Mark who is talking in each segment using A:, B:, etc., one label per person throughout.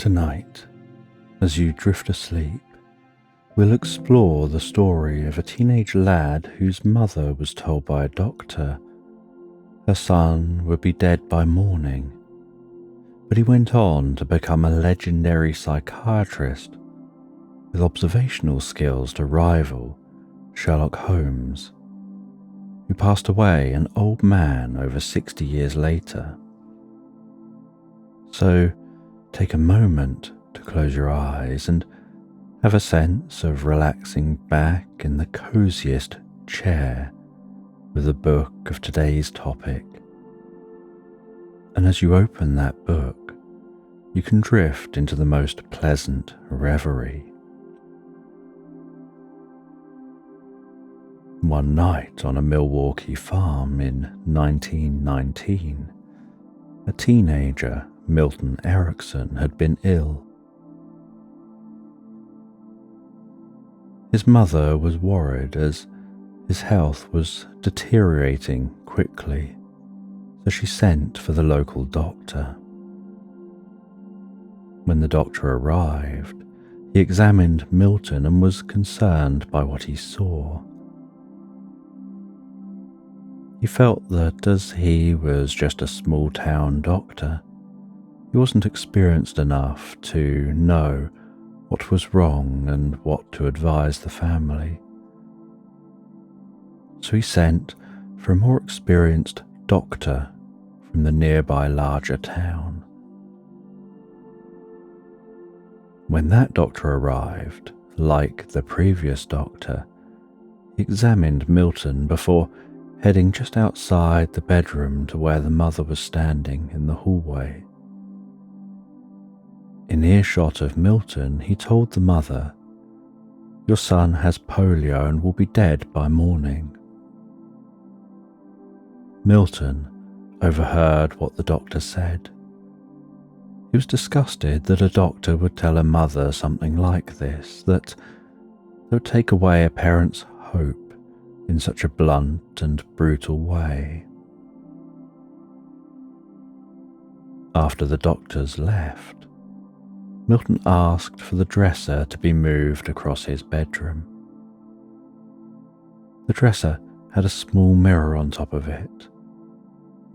A: Tonight, as you drift asleep, we'll explore the story of a teenage lad whose mother was told by a doctor her son would be dead by morning, but he went on to become a legendary psychiatrist with observational skills to rival Sherlock Holmes, who passed away an old man over 60 years later. So take a moment to close your eyes and have a sense of relaxing back in the coziest chair with the book of today's topic. And as you open that book, you can drift into the most pleasant reverie. One night on a Milwaukee farm in 1919, a teenager, Milton Erickson, had been ill. His mother was worried as his health was deteriorating quickly, so she sent for the local doctor. When the doctor arrived, he examined Milton and was concerned by what he saw. He felt that as he was just a small-town doctor, he wasn't experienced enough to know what was wrong and what to advise the family. So he sent for a more experienced doctor from the nearby larger town. When that doctor arrived, like the previous doctor, he examined Milton before heading just outside the bedroom to where the mother was standing in the hallway. In earshot of Milton, he told the mother, "Your son has polio and will be dead by morning." Milton overheard what the doctor said. He was disgusted that a doctor would tell a mother something like this, that they would take away a parent's hope in such a blunt and brutal way. After the doctors left, Milton asked for the dresser to be moved across his bedroom. The dresser had a small mirror on top of it.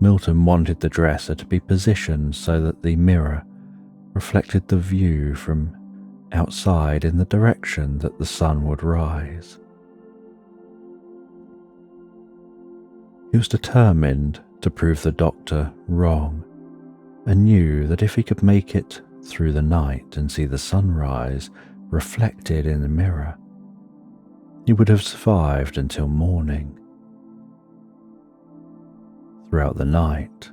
A: Milton wanted the dresser to be positioned so that the mirror reflected the view from outside in the direction that the sun would rise. He was determined to prove the doctor wrong and knew that if he could make it through the night and see the sunrise reflected in the mirror, he would have survived until morning. Throughout the night,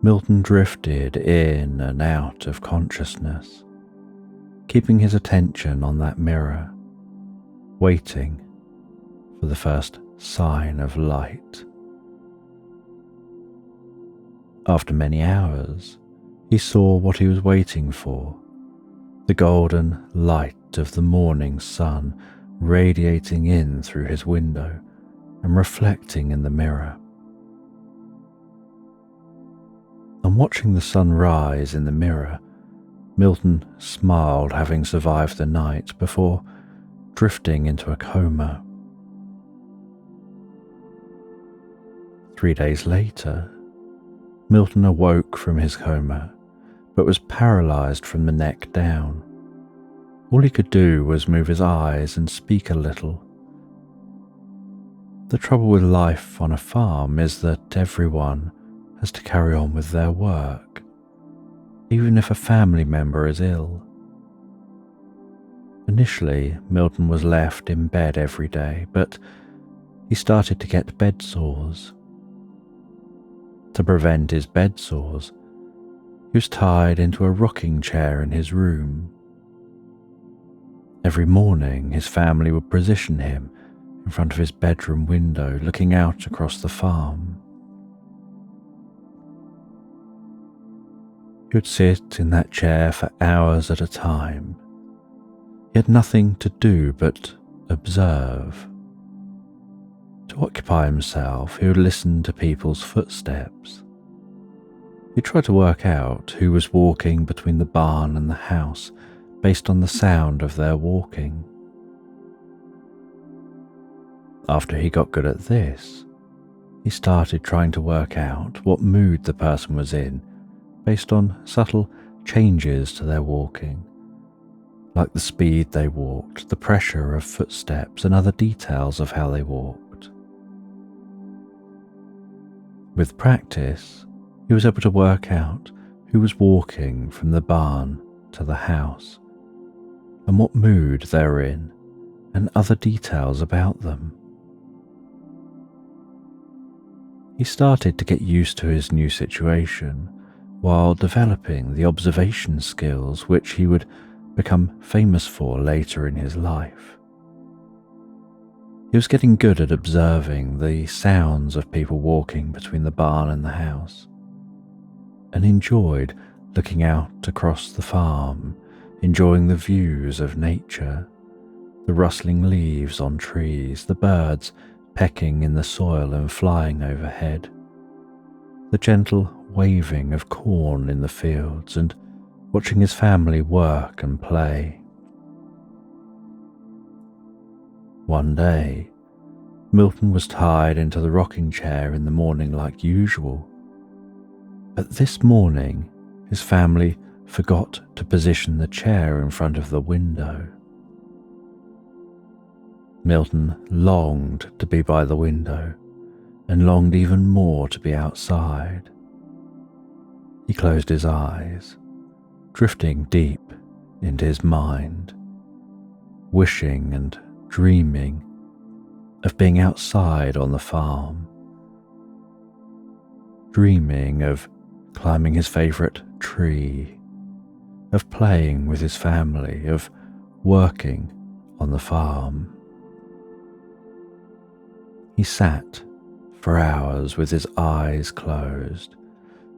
A: Milton drifted in and out of consciousness, keeping his attention on that mirror, waiting for the first sign of light. After many hours, he saw what he was waiting for, the golden light of the morning sun radiating in through his window and reflecting in the mirror. On watching the sun rise in the mirror, Milton smiled, having survived the night before drifting into a coma. 3 days later, Milton awoke from his coma, but was paralysed from the neck down. All he could do was move his eyes and speak a little. The trouble with life on a farm is that everyone has to carry on with their work, even if a family member is ill. Initially, Milton was left in bed every day, but he started to get bed sores. To prevent his bed sores, he was tied into a rocking chair in his room. Every morning, his family would position him in front of his bedroom window, looking out across the farm. He would sit in that chair for hours at a time. He had nothing to do but observe. To occupy himself, he would listen to people's footsteps. He tried to work out who was walking between the barn and the house based on the sound of their walking. After he got good at this, he started trying to work out what mood the person was in based on subtle changes to their walking, like the speed they walked, the pressure of footsteps, and other details of how they walked. With practice, he was able to work out who was walking from the barn to the house, and what mood they were in, and other details about them. He started to get used to his new situation while developing the observation skills which he would become famous for later in his life. He was getting good at observing the sounds of people walking between the barn and the house, and enjoyed looking out across the farm, enjoying the views of nature, the rustling leaves on trees, the birds pecking in the soil and flying overhead, the gentle waving of corn in the fields, and watching his family work and play. One day, Milton was tied into the rocking chair in the morning like usual, but this morning his family forgot to position the chair in front of the window. Milton longed to be by the window and longed even more to be outside. He closed his eyes, drifting deep into his mind, wishing and dreaming of being outside on the farm, dreaming of climbing his favorite tree, of playing with his family, of working on the farm. He sat for hours with his eyes closed,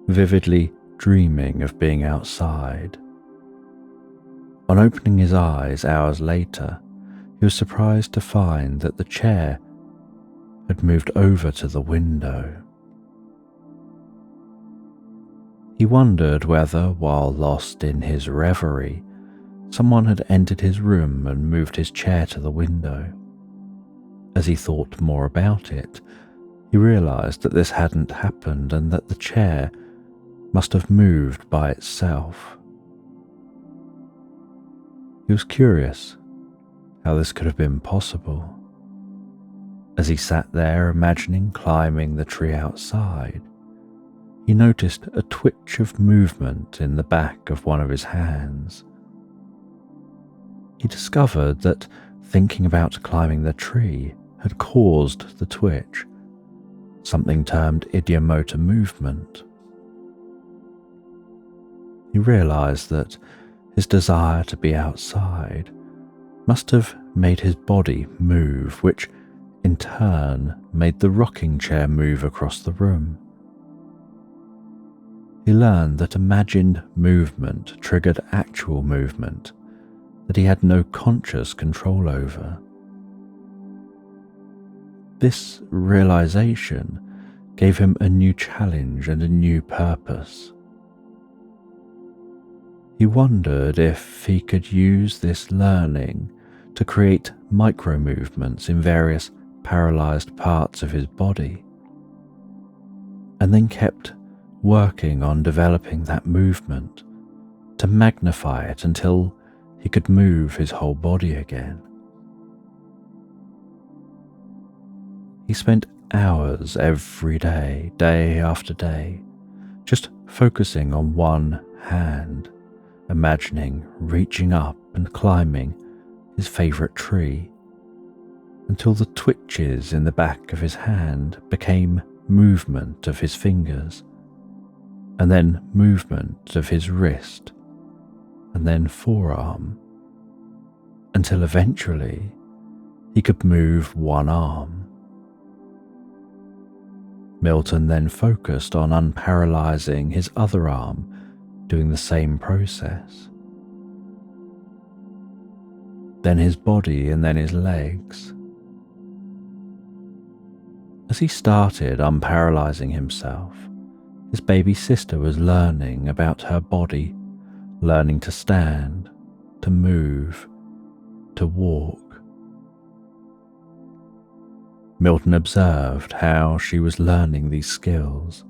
A: vividly dreaming of being outside. On opening his eyes hours later, he was surprised to find that the chair had moved over to the window. He wondered whether, while lost in his reverie, someone had entered his room and moved his chair to the window. As he thought more about it, he realized that this hadn't happened and that the chair must have moved by itself. He was curious how this could have been possible. As he sat there imagining climbing the tree outside, he noticed a twitch of movement in the back of one of his hands. He discovered that thinking about climbing the tree had caused the twitch, something termed ideomotor movement. He realized that his desire to be outside must have made his body move, which in turn made the rocking chair move across the room. He learned that imagined movement triggered actual movement that he had no conscious control over. This realization gave him a new challenge and a new purpose. He wondered if he could use this learning to create micro-movements in various paralyzed parts of his body, and then kept working on developing that movement to magnify it until he could move his whole body again. He spent hours every day, day after day, just focusing on one hand, imagining reaching up and climbing his favorite tree, until the twitches in the back of his hand became movement of his fingers, and then movement of his wrist, and then forearm, until eventually he could move one arm. Milton then focused on unparalyzing his other arm, doing the same process. Then his body and then his legs. As he started unparalyzing himself, his baby sister was learning about her body, learning to stand, to move, to walk. Milton observed how she was learning these skills,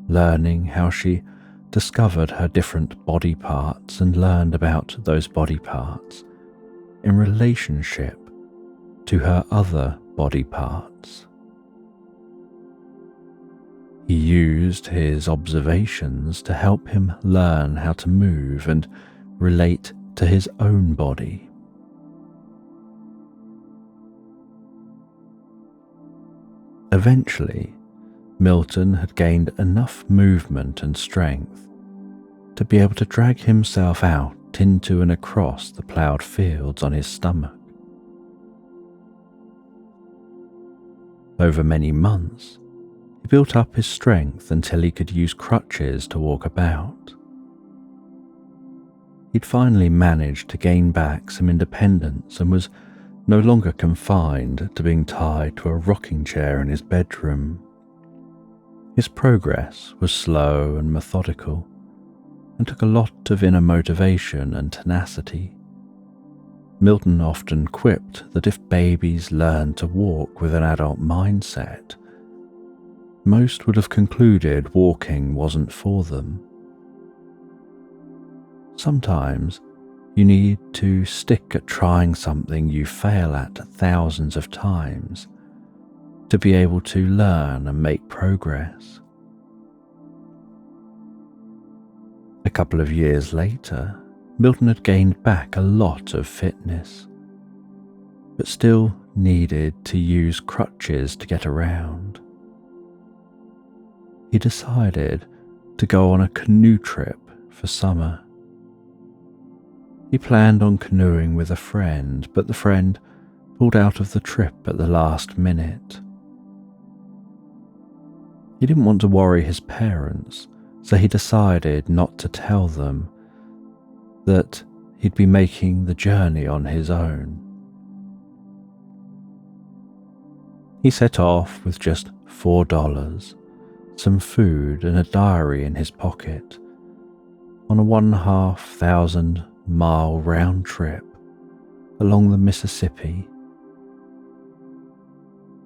A: learning how she discovered her different body parts and learned about those body parts in relationship to her other body parts. He used his observations to help him learn how to move and relate to his own body. Eventually, Milton had gained enough movement and strength to be able to drag himself out into and across the ploughed fields on his stomach. Over many months, he built up his strength until he could use crutches to walk about. He'd finally managed to gain back some independence and was no longer confined to being tied to a rocking chair in his bedroom. His progress was slow and methodical, and took a lot of inner motivation and tenacity. Milton often quipped that if babies learned to walk with an adult mindset, most would have concluded walking wasn't for them. Sometimes you need to stick at trying something you fail at thousands of times to be able to learn and make progress. A couple of years later, Milton had gained back a lot of fitness, but still needed to use crutches to get around. He decided to go on a canoe trip for summer. He planned on canoeing with a friend, but the friend pulled out of the trip at the last minute. He didn't want to worry his parents, so he decided not to tell them that he'd be making the journey on his own. He set off with just $4, some food and a diary in his pocket, on a 1,500-mile round trip along the Mississippi.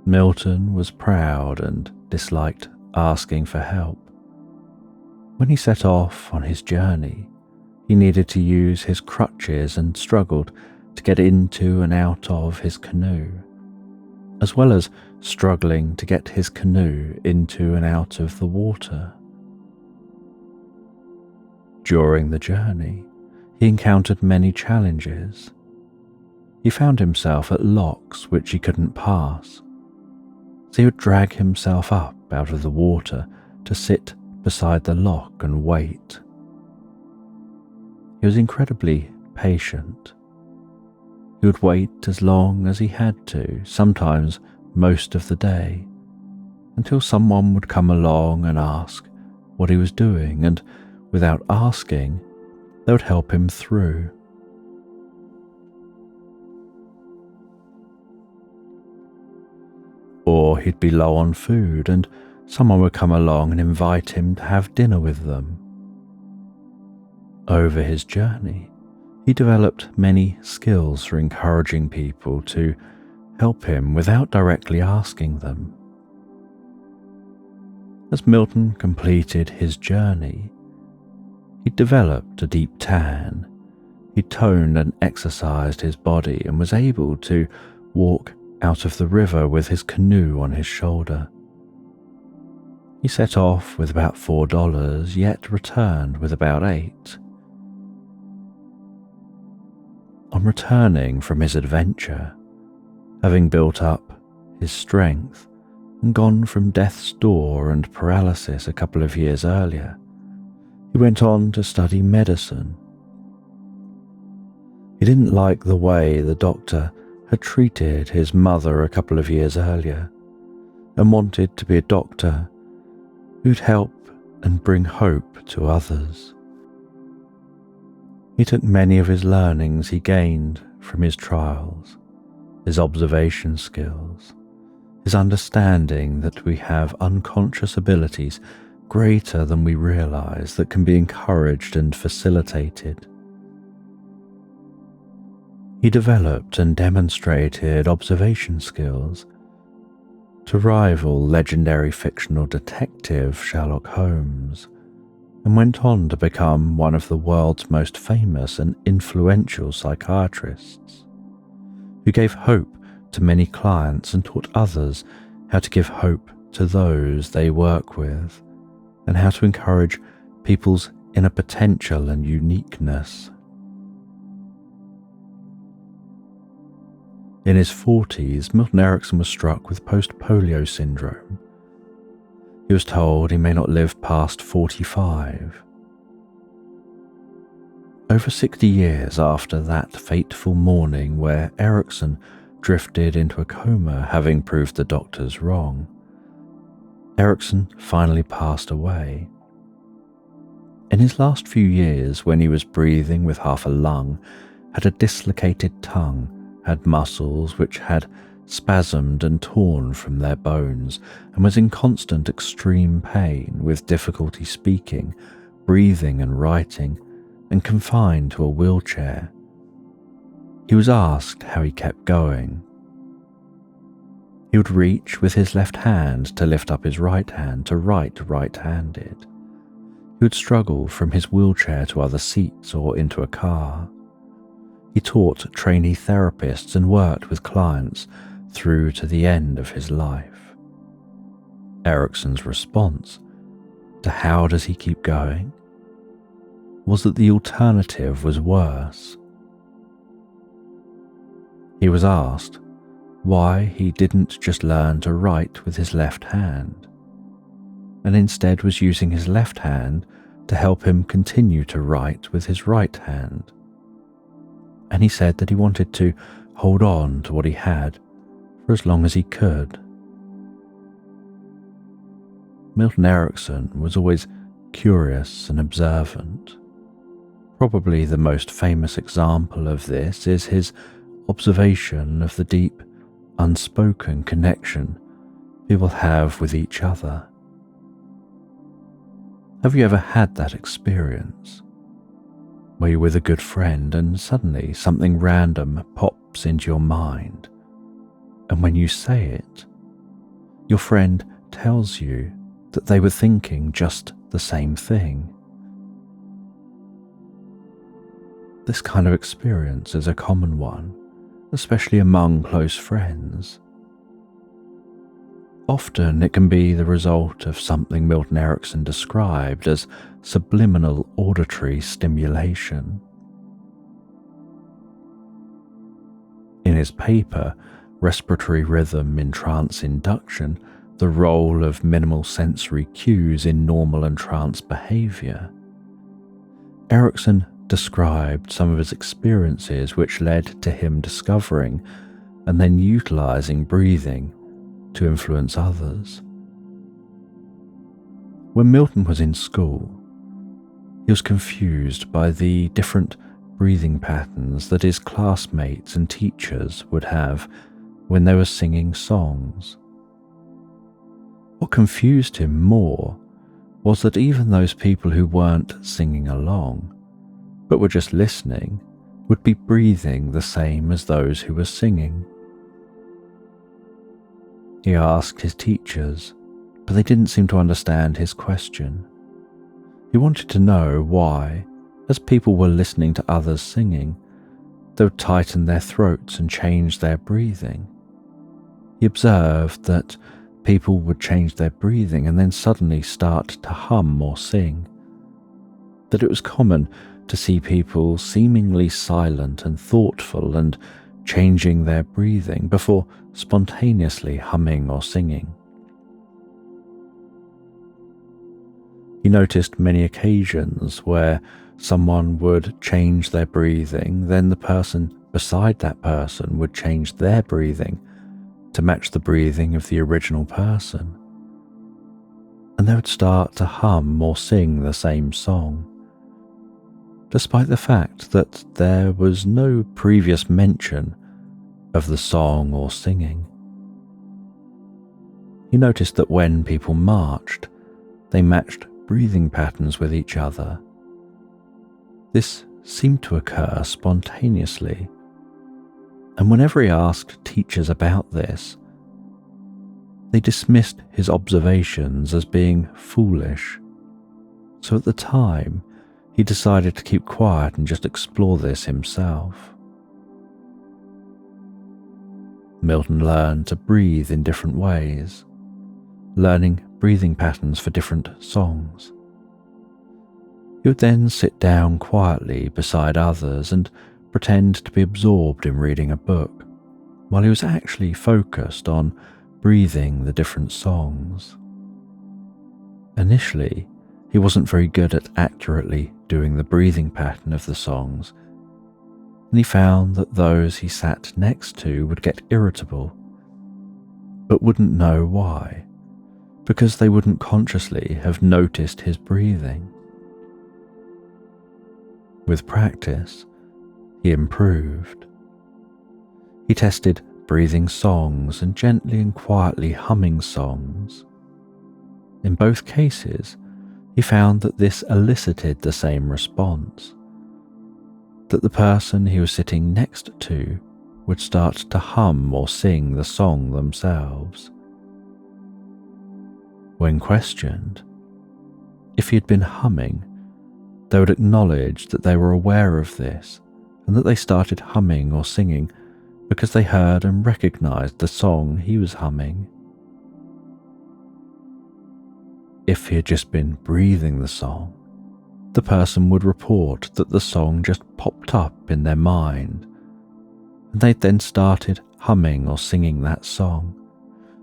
A: Milton was proud and disliked asking for help. When he set off on his journey, he needed to use his crutches and struggled to get into and out of his canoe, as well as struggling to get his canoe into and out of the water. During the journey, he encountered many challenges. He found himself at locks which he couldn't pass, so he would drag himself up out of the water to sit beside the lock and wait. He was incredibly patient. He would wait as long as he had to, sometimes most of the day, until someone would come along and ask what he was doing, and without asking, they would help him through. Or he'd be low on food and someone would come along and invite him to have dinner with them. Over his journey, he developed many skills for encouraging people to help him without directly asking them. As Milton completed his journey, he developed a deep tan. He toned and exercised his body and was able to walk out of the river with his canoe on his shoulder. He set off with about $4, yet returned with about $8. On returning from his adventure, having built up his strength and gone from death's door and paralysis a couple of years earlier, he went on to study medicine. He didn't like the way the doctor had treated his mother a couple of years earlier and wanted to be a doctor who'd help and bring hope to others. He took many of his learnings he gained from his trials, his observation skills, his understanding that we have unconscious abilities greater than we realize that can be encouraged and facilitated. He developed and demonstrated observation skills to rival legendary fictional detective Sherlock Holmes, and went on to become one of the world's most famous and influential psychiatrists, who gave hope to many clients and taught others how to give hope to those they work with, and how to encourage people's inner potential and uniqueness. In his 40s, Milton Erickson was struck with post-polio syndrome. He was told he may not live past 45. Over 60 years after that fateful morning where Erickson drifted into a coma, having proved the doctors wrong, Erickson finally passed away. In his last few years, when he was breathing with half a lung, had a dislocated tongue, had muscles which had spasmed and torn from their bones, and was in constant extreme pain, with difficulty speaking, breathing and writing, and confined to a wheelchair. He was asked how he kept going. He would reach with his left hand to lift up his right hand to write right-handed. He would struggle from his wheelchair to other seats or into a car. He taught trainee therapists and worked with clients through to the end of his life. Erickson's response to how does he keep going was that the alternative was worse. He was asked why he didn't just learn to write with his left hand, and instead was using his left hand to help him continue to write with his right hand. And he said that he wanted to hold on to what he had for as long as he could. Milton Erickson was always curious and observant. Probably the most famous example of this is his observation of the deep, unspoken connection people have with each other. Have you ever had that experience where you're with a good friend and suddenly something random pops into your mind, and when you say it, your friend tells you that they were thinking just the same thing? This kind of experience is a common one, especially among close friends. Often it can be the result of something Milton Erickson described as subliminal auditory stimulation. In his paper, Respiratory Rhythm in Trance Induction, the role of minimal sensory cues in normal and trance behavior, Erickson described some of his experiences which led to him discovering and then utilizing breathing to influence others. When Milton was in school, he was confused by the different breathing patterns that his classmates and teachers would have when they were singing songs. What confused him more was that even those people who weren't singing along, but were just listening, would be breathing the same as those who were singing. He asked his teachers, but they didn't seem to understand his question. He wanted to know why, as people were listening to others singing, they would tighten their throats and change their breathing. He observed that people would change their breathing and then suddenly start to hum or sing, that it was common to see people seemingly silent and thoughtful and changing their breathing before spontaneously humming or singing. He noticed many occasions where someone would change their breathing, then the person beside that person would change their breathing to match the breathing of the original person, and they would start to hum or sing the same song, despite the fact that there was no previous mention of the song or singing. He noticed that when people marched, they matched breathing patterns with each other. This seemed to occur spontaneously, and whenever he asked teachers about this, they dismissed his observations as being foolish. So at the time, he decided to keep quiet and just explore this himself. Milton learned to breathe in different ways, learning breathing patterns for different songs. He would then sit down quietly beside others and pretend to be absorbed in reading a book, while he was actually focused on breathing the different songs. Initially, he wasn't very good at accurately doing the breathing pattern of the songs, and he found that those he sat next to would get irritable, but wouldn't know why, because they wouldn't consciously have noticed his breathing. With practice, he improved. He tested breathing songs and gently and quietly humming songs. In both cases, he found that this elicited the same response, that the person he was sitting next to would start to hum or sing the song themselves. When questioned, if he had been humming, they would acknowledge that they were aware of this and that they started humming or singing because they heard and recognized the song he was humming. If he had just been breathing the song, the person would report that the song just popped up in their mind, and they then started humming or singing that song.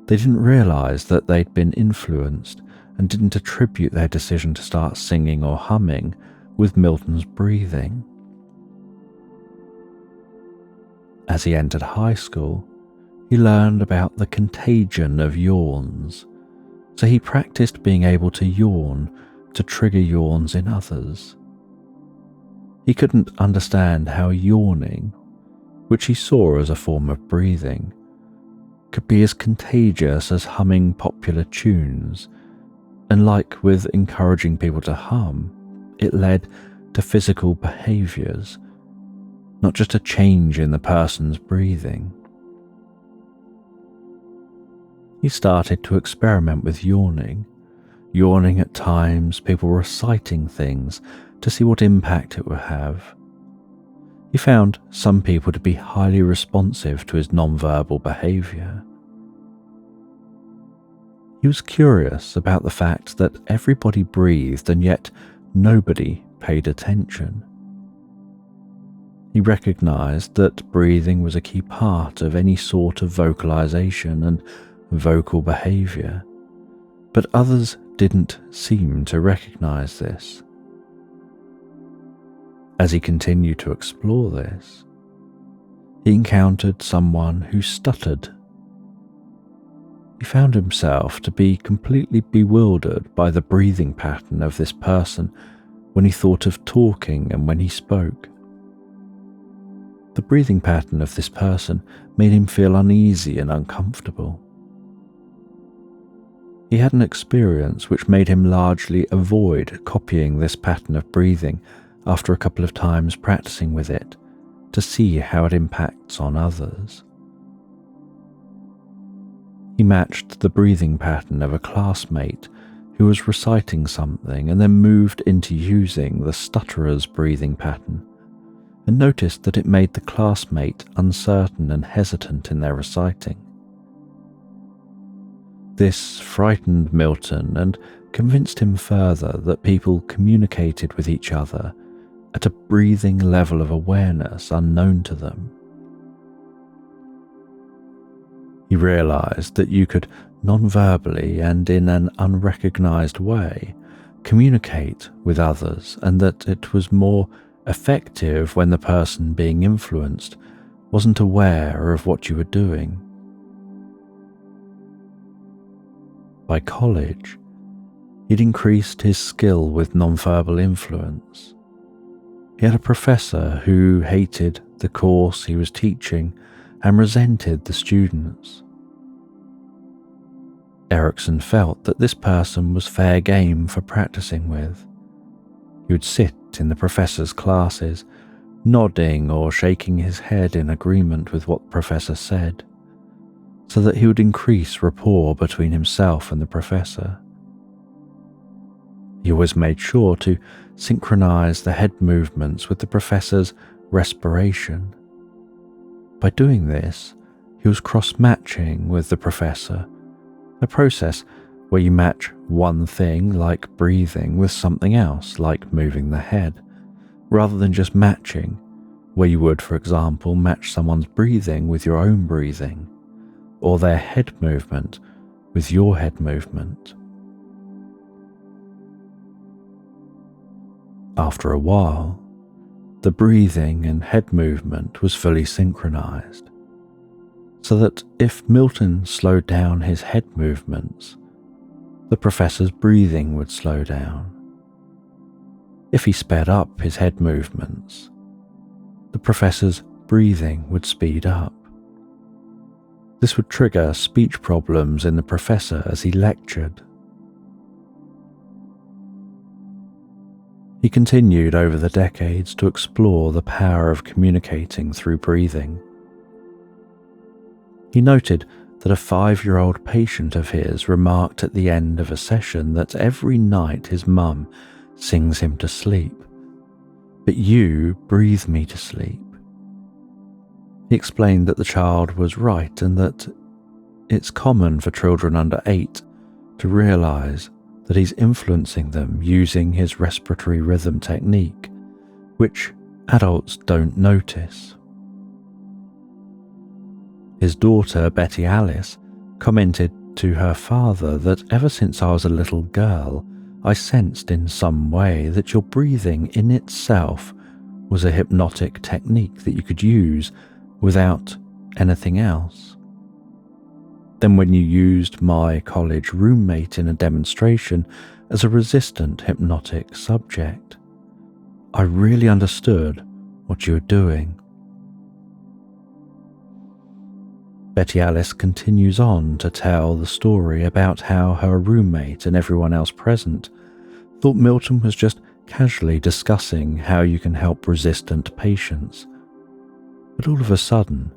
A: They didn't realize that they'd been influenced and didn't attribute their decision to start singing or humming with Milton's breathing. As he entered high school, he learned about the contagion of yawns, so he practiced being able to yawn to trigger yawns in others. He couldn't understand how yawning, which he saw as a form of breathing, could be as contagious as humming popular tunes, and like with encouraging people to hum, it led to physical behaviours, not just a change in the person's breathing. He started to experiment with yawning at times, people reciting things to see what impact it would have. He found some people to be highly responsive to his nonverbal behaviour. He was curious about the fact that everybody breathed and yet nobody paid attention. He recognised that breathing was a key part of any sort of vocalisation and vocal behaviour, but others didn't seem to recognise this. As he continued to explore this, he encountered someone who stuttered. He found himself to be completely bewildered by the breathing pattern of this person when he thought of talking and when he spoke. The breathing pattern of this person made him feel uneasy and uncomfortable. He had an experience which made him largely avoid copying this pattern of breathing after a couple of times practicing with it to see how it impacts on others. He matched the breathing pattern of a classmate who was reciting something and then moved into using the stutterer's breathing pattern, and noticed that it made the classmate uncertain and hesitant in their reciting. This frightened Milton and convinced him further that people communicated with each other at a breathing level of awareness unknown to them. He realized that you could non-verbally and in an unrecognized way communicate with others, and that it was more effective when the person being influenced wasn't aware of what you were doing. By college, he'd increased his skill with non-verbal influence. He had a professor who hated the course he was teaching and resented the students. Erickson felt that this person was fair game for practicing with. He would sit in the professor's classes, nodding or shaking his head in agreement with what the professor said, so that he would increase rapport between himself and the professor. He always made sure to synchronize the head movements with the professor's respiration. By doing this, he was cross-matching with the professor, a process where you match one thing, like breathing, with something else, like moving the head, rather than just matching, where you would, for example, match someone's breathing with your own breathing, or their head movement with your head movement. After a while, the breathing and head movement was fully synchronized, so that if Milton slowed down his head movements, the professor's breathing would slow down. If he sped up his head movements, the professor's breathing would speed up. This would trigger speech problems in the professor as he lectured. He continued over the decades to explore the power of communicating through breathing. He noted that a 5-year-old patient of his remarked at the end of a session that every night his mum sings him to sleep, but you breathe me to sleep. He explained that the child was right and that it's common for children under 8 to realize that he's influencing them using his respiratory rhythm technique, which adults don't notice. His daughter, Betty Alice, commented to her father that ever since I was a little girl, I sensed in some way that your breathing in itself was a hypnotic technique that you could use without anything else. Then when you used my college roommate in a demonstration as a resistant hypnotic subject, I really understood what you were doing. Betty Alice continues on to tell the story about how her roommate and everyone else present thought Milton was just casually discussing how you can help resistant patients. But all of a sudden,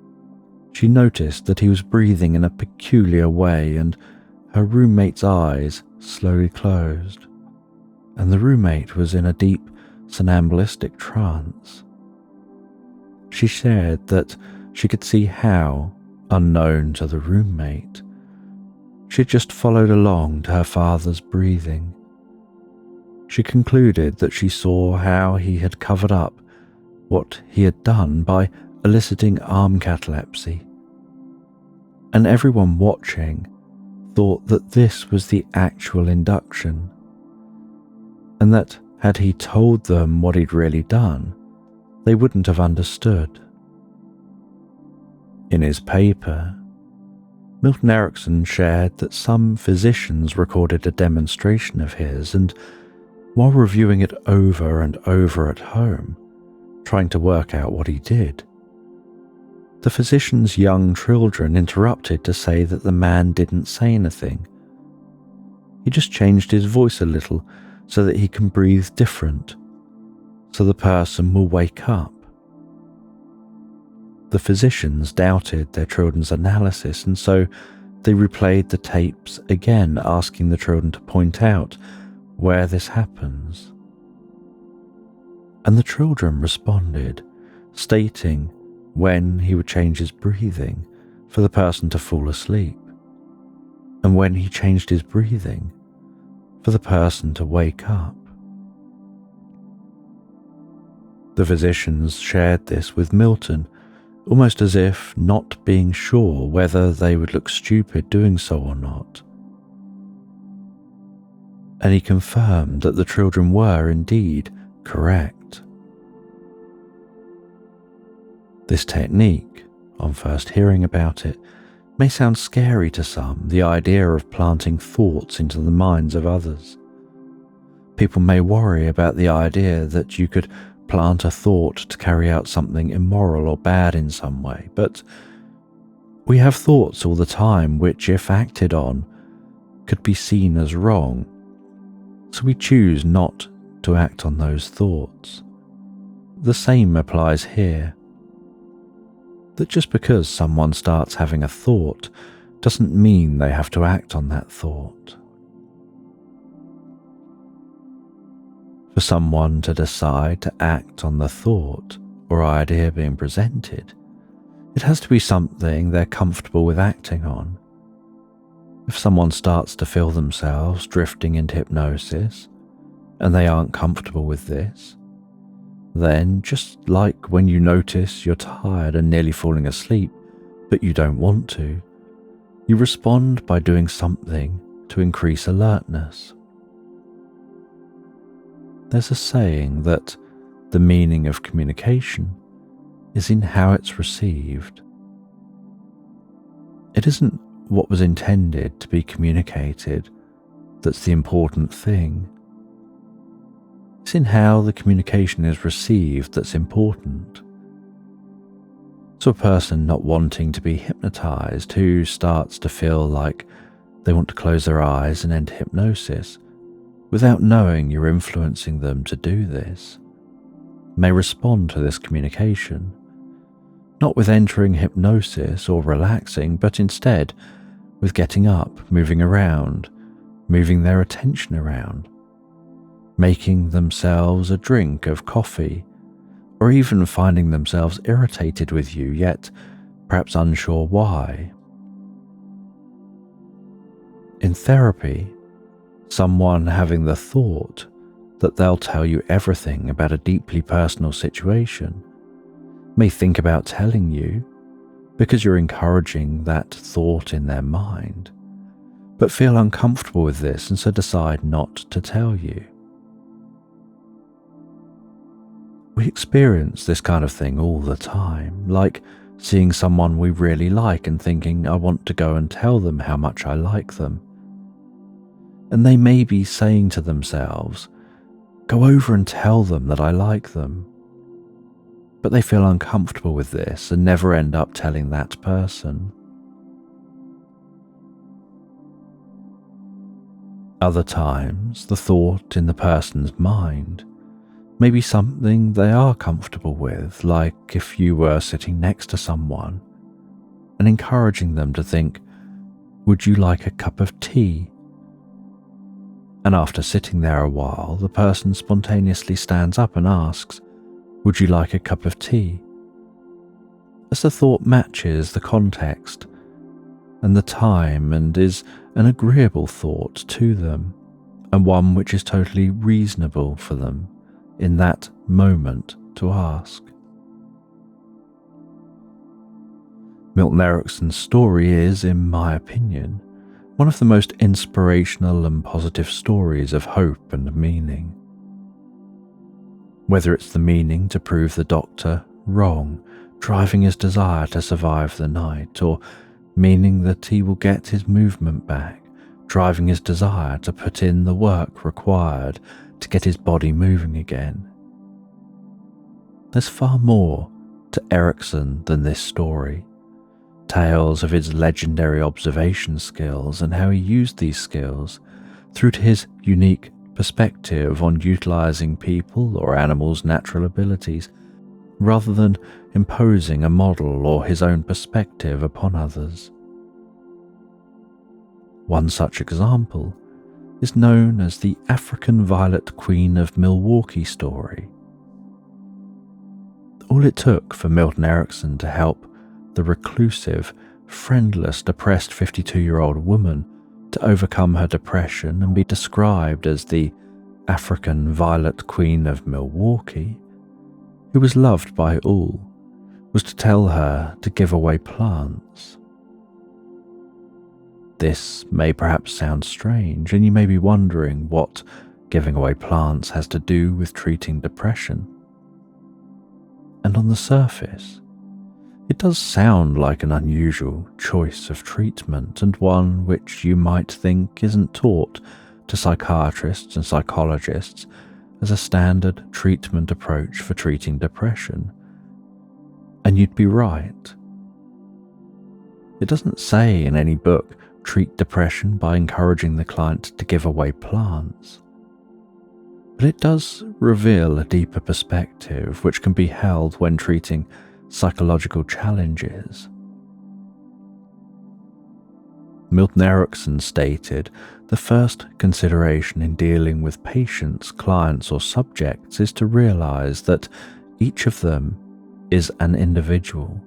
A: she noticed that he was breathing in a peculiar way and her roommate's eyes slowly closed, and the roommate was in a deep somnambulistic trance. She shared that she could see how, unknown to the roommate, she just followed along to her father's breathing. She concluded that she saw how he had covered up what he had done by eliciting arm catalepsy, and everyone watching thought that this was the actual induction, and that had he told them what he'd really done, they wouldn't have understood. In his paper, Milton Erickson shared that some physicians recorded a demonstration of his, and while reviewing it over and over at home, trying to work out what he did, the physician's young children interrupted to say that the man didn't say anything. He just changed his voice a little so that he can breathe different, so the person will wake up. The physicians doubted their children's analysis, and so they replayed the tapes again, asking the children to point out where this happens. And the children responded, stating when he would change his breathing for the person to fall asleep, and when he changed his breathing for the person to wake up. The physicians shared this with Milton, almost as if not being sure whether they would look stupid doing so or not. And he confirmed that the children were indeed correct. This technique, on first hearing about it, may sound scary to some, the idea of planting thoughts into the minds of others. People may worry about the idea that you could plant a thought to carry out something immoral or bad in some way, but we have thoughts all the time which, if acted on, could be seen as wrong, so we choose not to act on those thoughts. The same applies here. That just because someone starts having a thought doesn't mean they have to act on that thought. For someone to decide to act on the thought or idea being presented, it has to be something they're comfortable with acting on. If someone starts to feel themselves drifting into hypnosis and they aren't comfortable with this, then just like when you notice you're tired and nearly falling asleep, but you don't want to, you respond by doing something to increase alertness. There's a saying that the meaning of communication is in how it's received. It isn't what was intended to be communicated that's the important thing. It's in how the communication is received that's important. So a person not wanting to be hypnotized who starts to feel like they want to close their eyes and enter hypnosis without knowing you're influencing them to do this may respond to this communication, not with entering hypnosis or relaxing, but instead with getting up, moving around, moving their attention around, making themselves a drink of coffee, or even finding themselves irritated with you, yet perhaps unsure why. In therapy, someone having the thought that they'll tell you everything about a deeply personal situation may think about telling you because you're encouraging that thought in their mind, but feel uncomfortable with this and so decide not to tell you. We experience this kind of thing all the time, like seeing someone we really like and thinking, I want to go and tell them how much I like them. And they may be saying to themselves, go over and tell them that I like them. But they feel uncomfortable with this and never end up telling that person. Other times, the thought in the person's mind may be something they are comfortable with, like if you were sitting next to someone and encouraging them to think, would you like a cup of tea? And after sitting there a while, the person spontaneously stands up and asks, would you like a cup of tea? As the thought matches the context and the time and is an agreeable thought to them, and one which is totally reasonable for them in that moment to ask. Milton Erickson's story is, in my opinion, one of the most inspirational and positive stories of hope and meaning. Whether it's the meaning to prove the doctor wrong, driving his desire to survive the night, or meaning that he will get his movement back, driving his desire to put in the work required to get his body moving again. There's far more to Erickson than this story. Tales of his legendary observation skills and how he used these skills through to his unique perspective on utilizing people or animals' natural abilities, rather than imposing a model or his own perspective upon others. One such example is known as the African Violet Queen of Milwaukee story. All it took for Milton Erickson to help the reclusive, friendless, depressed 52-year-old woman to overcome her depression and be described as the African Violet Queen of Milwaukee, who was loved by all, was to tell her to give away plants. This may perhaps sound strange, and you may be wondering what giving away plants has to do with treating depression. And on the surface, it does sound like an unusual choice of treatment, and one which you might think isn't taught to psychiatrists and psychologists as a standard treatment approach for treating depression. And you'd be right. It doesn't say in any book treat depression by encouraging the client to give away plants, but it does reveal a deeper perspective which can be held when treating psychological challenges. Milton Erickson stated, the first consideration in dealing with patients, clients, or subjects is to realize that each of them is an individual.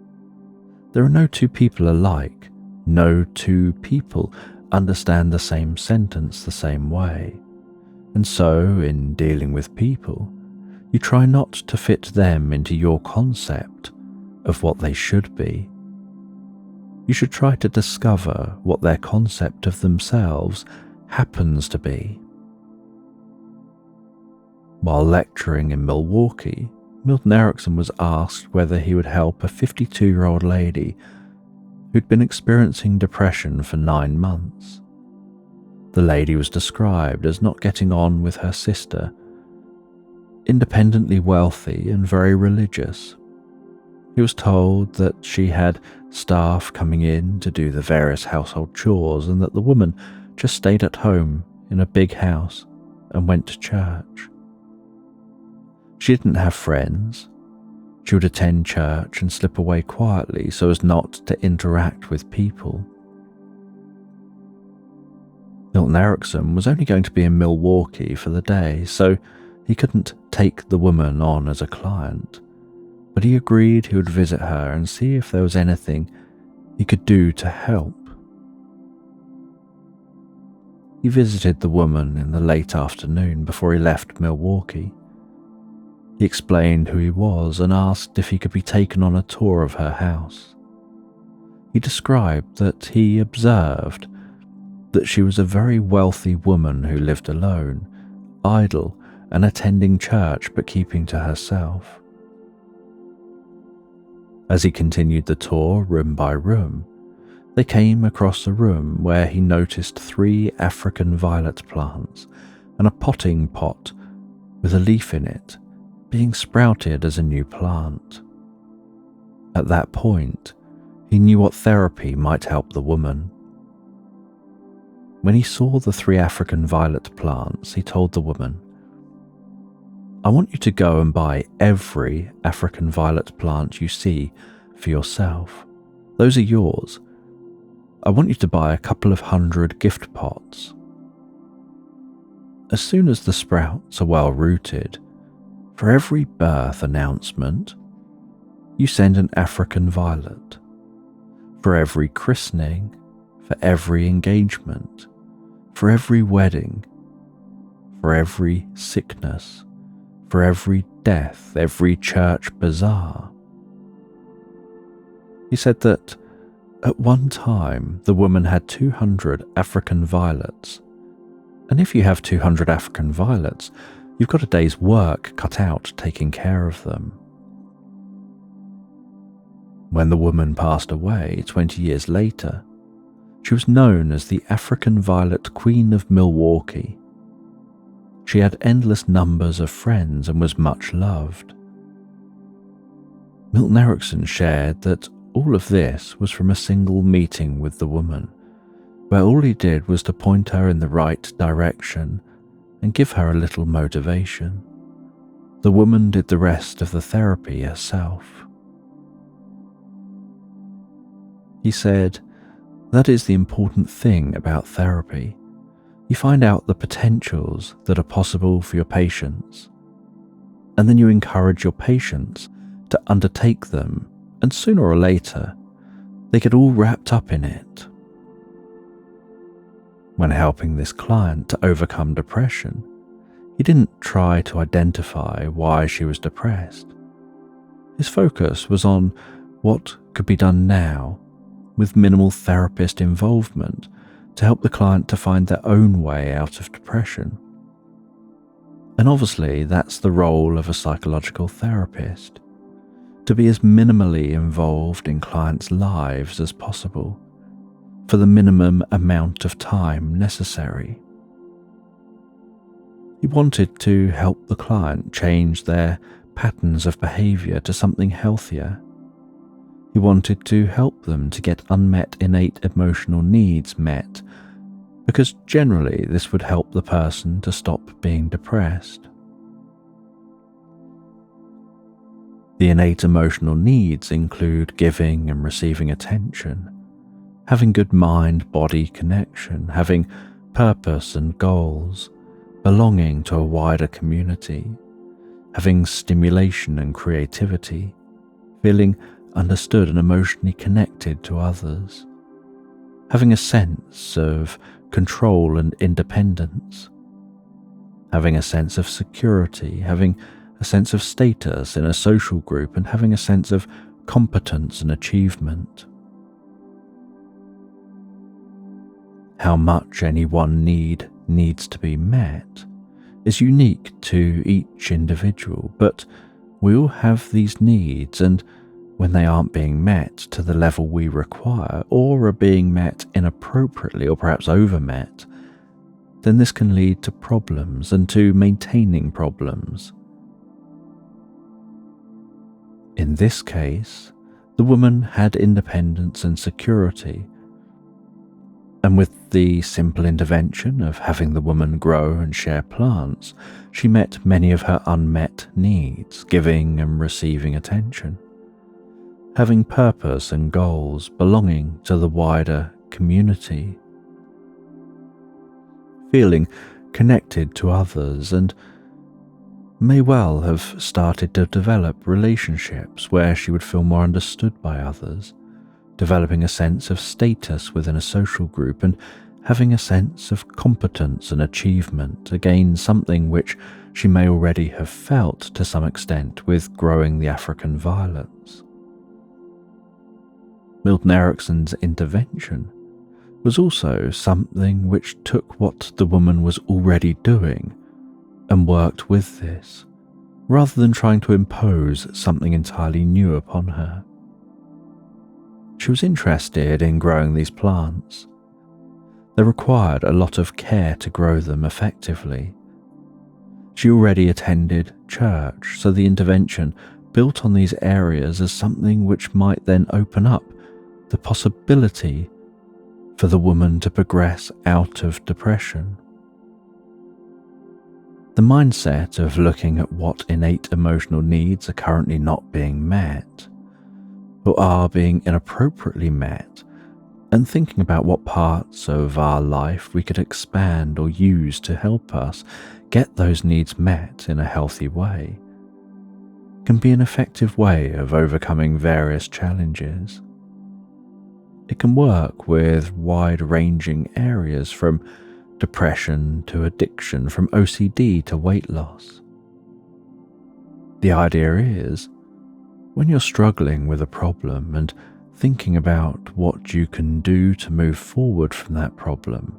A: There are no two people alike. No two people understand the same sentence the same way. And so, in dealing with people, you try not to fit them into your concept of what they should be. You should try to discover what their concept of themselves happens to be. While lecturing in Milwaukee, Milton Erickson was asked whether he would help a 52-year-old lady who'd been experiencing depression for 9 months. The lady was described as not getting on with her sister, independently wealthy and very religious. He was told that she had staff coming in to do the various household chores and that the woman just stayed at home in a big house and went to church. She didn't have friends. She would attend church and slip away quietly so as not to interact with people. Milton Erickson was only going to be in Milwaukee for the day, so he couldn't take the woman on as a client, but he agreed he would visit her and see if there was anything he could do to help. He visited the woman in the late afternoon before he left Milwaukee. He explained who he was and asked if he could be taken on a tour of her house. He described that he observed that she was a very wealthy woman who lived alone, idle and attending church but keeping to herself. As he continued the tour room by room, they came across a room where he noticed 3 African violet plants and a potting pot with a leaf in it being sprouted as a new plant. At that point, he knew what therapy might help the woman. When he saw the 3 African violet plants, he told the woman, "I want you to go and buy every African violet plant you see for yourself. Those are yours. I want you to buy a couple of 100 gift pots. As soon as the sprouts are well rooted, for every birth announcement, you send an African violet. For every christening, for every engagement, for every wedding, for every sickness, for every death, every church bazaar." He said that at one time the woman had 200 African violets, and if you have 200 African violets, you've got a day's work cut out taking care of them. When the woman passed away 20 years later, she was known as the African Violet Queen of Milwaukee. She had endless numbers of friends and was much loved. Milton Erickson shared that all of this was from a single meeting with the woman, where all he did was to point her in the right direction and give her a little motivation. The woman did the rest of the therapy herself. He said, "That is the important thing about therapy. You find out the potentials that are possible for your patients, and then you encourage your patients to undertake them, and sooner or later, they get all wrapped up in it." When helping this client to overcome depression, he didn't try to identify why she was depressed. His focus was on what could be done now, with minimal therapist involvement, to help the client to find their own way out of depression. And obviously, that's the role of a psychological therapist, to be as minimally involved in clients' lives as possible, for the minimum amount of time necessary. He wanted to help the client change their patterns of behavior to something healthier. He wanted to help them to get unmet innate emotional needs met, because generally this would help the person to stop being depressed. The innate emotional needs include giving and receiving attention, having good mind-body connection, having purpose and goals, belonging to a wider community, having stimulation and creativity, feeling understood and emotionally connected to others, having a sense of control and independence, having a sense of security, having a sense of status in a social group, and having a sense of competence and achievement. How much any one need needs to be met is unique to each individual, but we all have these needs, and when they aren't being met to the level we require, or are being met inappropriately or perhaps overmet, then this can lead to problems and to maintaining problems. In this case, the woman had independence and security, and with the simple intervention of having the woman grow and share plants, she met many of her unmet needs, giving and receiving attention, having purpose and goals, belonging to the wider community, feeling connected to others, and may well have started to develop relationships where she would feel more understood by others, developing a sense of status within a social group, and having a sense of competence and achievement, again something which she may already have felt to some extent with growing the African violets. Milton Erickson's intervention was also something which took what the woman was already doing and worked with this, rather than trying to impose something entirely new upon her. She was interested in growing these plants. They required a lot of care to grow them effectively. She already attended church, so the intervention built on these areas as something which might then open up the possibility for the woman to progress out of depression. The mindset of looking at what innate emotional needs are currently not being met, or are being inappropriately met, and thinking about what parts of our life we could expand or use to help us get those needs met in a healthy way, can be an effective way of overcoming various challenges. It can work with wide-ranging areas from depression to addiction, from OCD to weight loss. The idea is, when you're struggling with a problem and thinking about what you can do to move forward from that problem,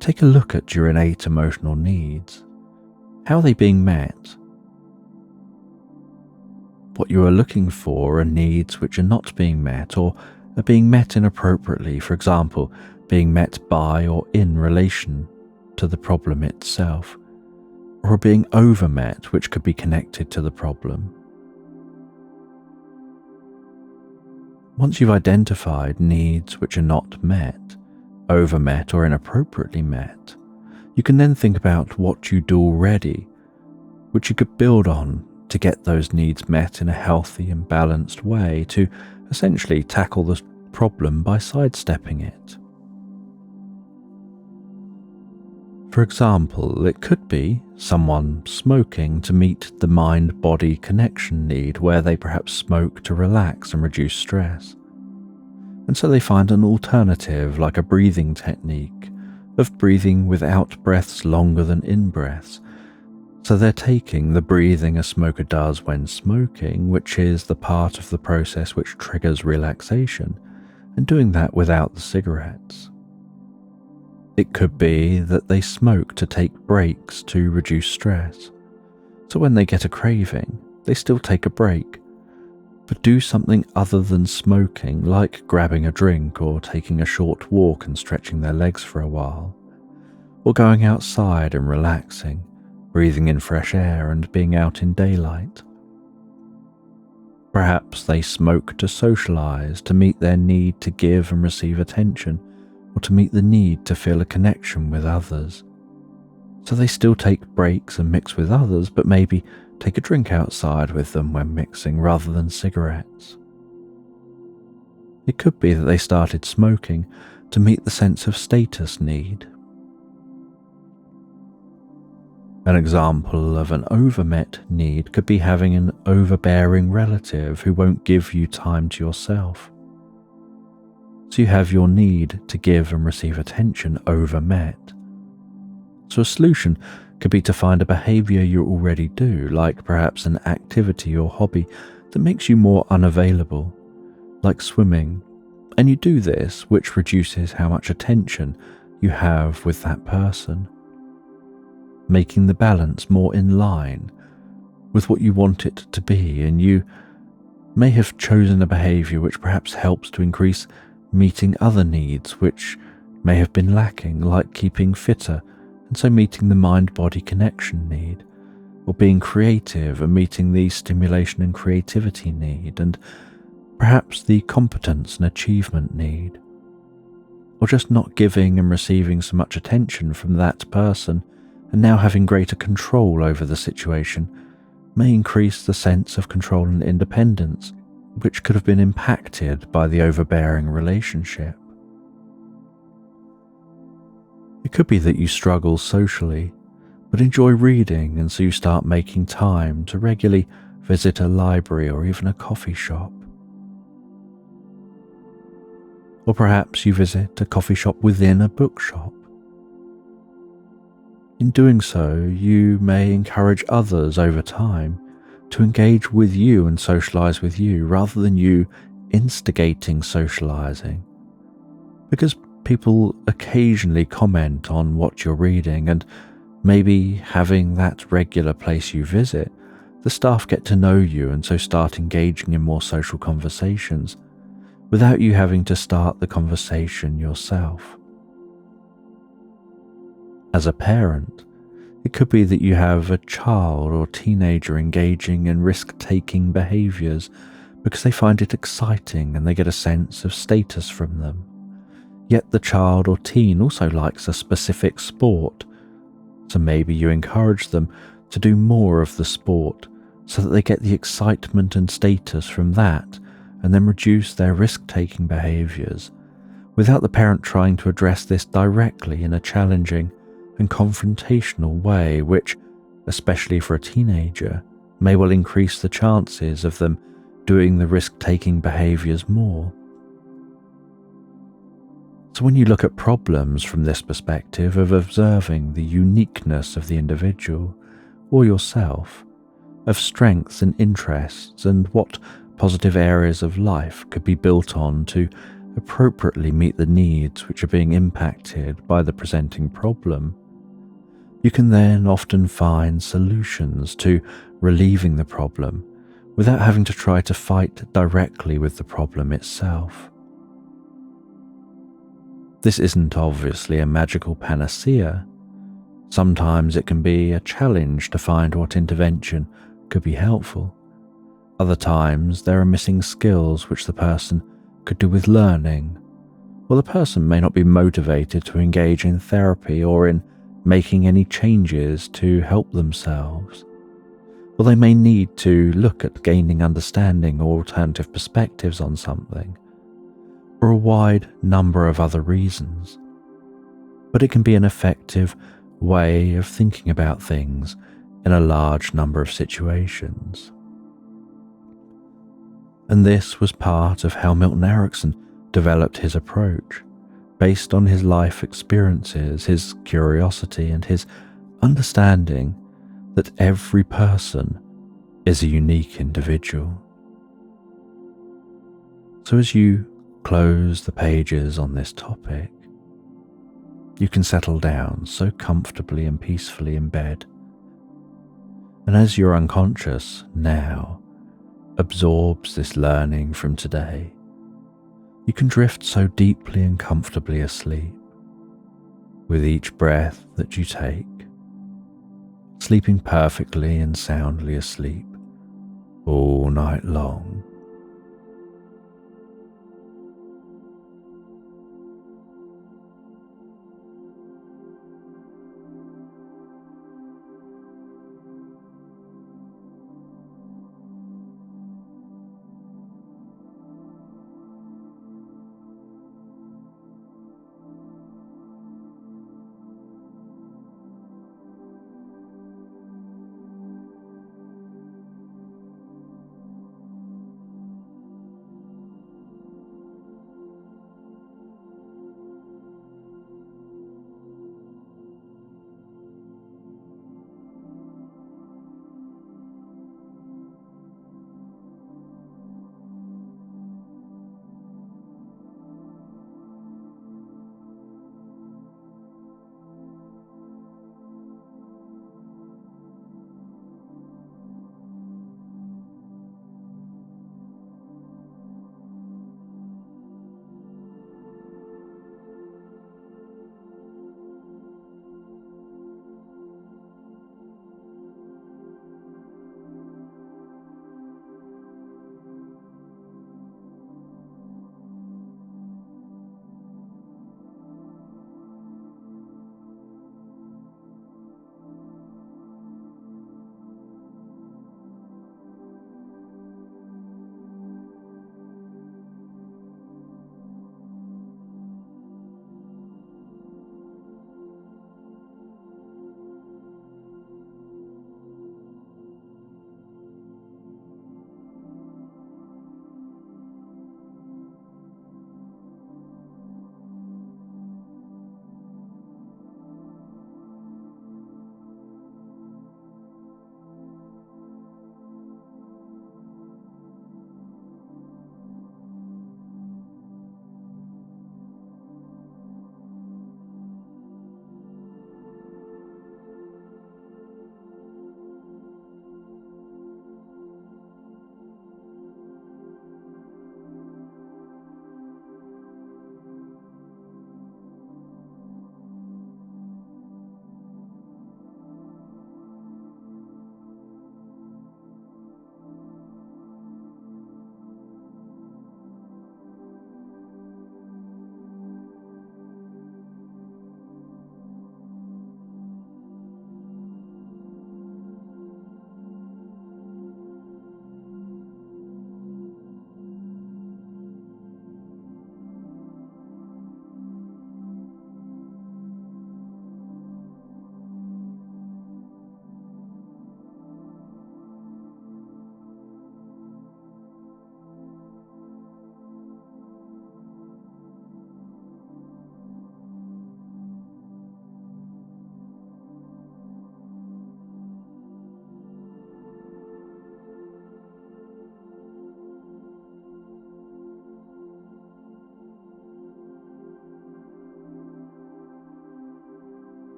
A: take a look at your innate emotional needs. How are they being met? What you are looking for are needs which are not being met or are being met inappropriately, for example, being met by or in relation to the problem itself, or are being overmet, which could be connected to the problem. Once you've identified needs which are not met, overmet, or inappropriately met, you can then think about what you do already, which you could build on to get those needs met in a healthy and balanced way, to essentially tackle the problem by sidestepping it. For example, it could be someone smoking to meet the mind-body connection need, where they perhaps smoke to relax and reduce stress. And so they find an alternative, like a breathing technique, of breathing without breaths longer than in-breaths. So they're taking the breathing a smoker does when smoking, which is the part of the process which triggers relaxation, and doing that without the cigarettes. It could be that they smoke to take breaks to reduce stress. So when they get a craving, they still take a break, but do something other than smoking, like grabbing a drink or taking a short walk and stretching their legs for a while, or going outside and relaxing, breathing in fresh air and being out in daylight. Perhaps they smoke to socialize, to meet their need to give and receive attention, or to meet the need to feel a connection with others. So they still take breaks and mix with others, but maybe take a drink outside with them when mixing rather than cigarettes. It could be that they started smoking to meet the sense of status need. An example of an overmet need could be having an overbearing relative who won't give you time to yourself. So you have your need to give and receive attention overmet. So a solution could be to find a behaviour you already do, like perhaps an activity or hobby that makes you more unavailable, like swimming, and you do this, which reduces how much attention you have with that person, making the balance more in line with what you want it to be. And you may have chosen a behaviour which perhaps helps to increase meeting other needs which may have been lacking, like keeping fitter and so meeting the mind-body connection need, or being creative and meeting the stimulation and creativity need, and perhaps the competence and achievement need, or just not giving and receiving so much attention from that person and now having greater control over the situation may increase the sense of control and independence, which could have been impacted by the overbearing relationship. It could be that you struggle socially, but enjoy reading, and so you start making time to regularly visit a library or even a coffee shop. Or perhaps you visit a coffee shop within a bookshop. In doing so, you may encourage others over time to engage with you and socialize with you rather than you instigating socializing, because people occasionally comment on what you're reading, and maybe having that regular place you visit, the staff get to know you and so start engaging in more social conversations without you having to start the conversation yourself. As a parent, it could be that you have a child or teenager engaging in risk-taking behaviours because they find it exciting and they get a sense of status from them. Yet the child or teen also likes a specific sport, so maybe you encourage them to do more of the sport so that they get the excitement and status from that, and then reduce their risk-taking behaviours without the parent trying to address this directly in a challenging and confrontational way, which, especially for a teenager, may well increase the chances of them doing the risk-taking behaviours more. So when you look at problems from this perspective of observing the uniqueness of the individual or yourself, of strengths and interests, and what positive areas of life could be built on to appropriately meet the needs which are being impacted by the presenting problem, you can then often find solutions to relieving the problem without having to try to fight directly with the problem itself. This isn't obviously a magical panacea. Sometimes it can be a challenge to find what intervention could be helpful. Other times there are missing skills which the person could do with learning, or the person may not be motivated to engage in therapy or in making any changes to help themselves, or they may need to look at gaining understanding or alternative perspectives on something, or a wide number of other reasons. But it can be an effective way of thinking about things in a large number of situations. And this was part of how Milton Erickson developed his approach, based on his life experiences, his curiosity, and his understanding that every person is a unique individual. So as you close the pages on this topic, you can settle down so comfortably and peacefully in bed. And as your unconscious now absorbs this learning from today, you can drift so deeply and comfortably asleep with each breath that you take, sleeping perfectly and soundly asleep all night long.